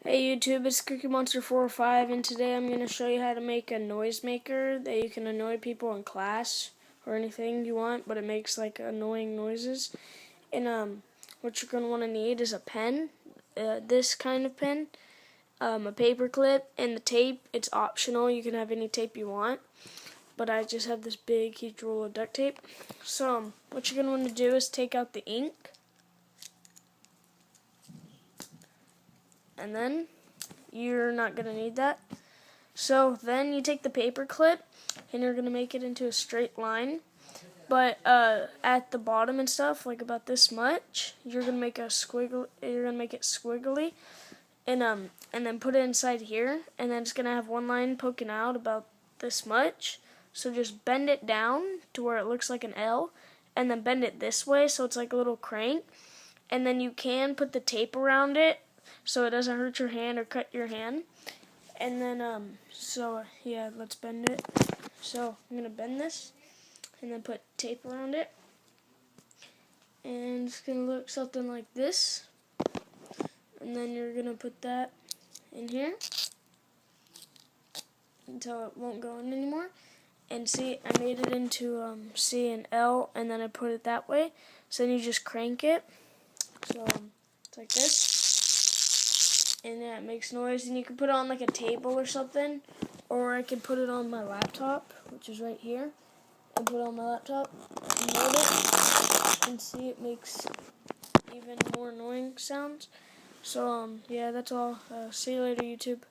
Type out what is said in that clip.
Hey YouTube, it's Cookie Monster 405, and today I'm going to show you how to make a noise maker that you can annoy people in class or anything you want, but it makes like annoying noises. And what you're going to want to need is a pen, this kind of pen, a paper clip, and the tape. It's optional, you can have any tape you want, but I just have this big huge roll of duct tape. So what you're going to want to do is take out the ink, and then you're not going to need that. So then you take the paper clip and you're going to make it into a straight line, but at the bottom and stuff, like about this much, you're going to make a squiggle. You're going to make it squiggly, and then put it inside here, and then it's going to have one line poking out about this much. So just bend it down to where it looks like an L, and then bend it this way so it's like a little crank, and then you can put the tape around it so it doesn't hurt your hand or cut your hand. And then, yeah, let's bend it. So I'm going to bend this and then put tape around it. And it's going to look something like this. And then you're going to put that in here until it won't go in anymore. And see, I made it into C and L, and then I put it that way. So then you just crank it. So it's like this. And yeah, it makes noise, and you can put it on like a table or something, or I can put it on my laptop, which is right here, and put it on my laptop and hold it, and see, it makes even more annoying sounds. So yeah, that's all. See you later, YouTube.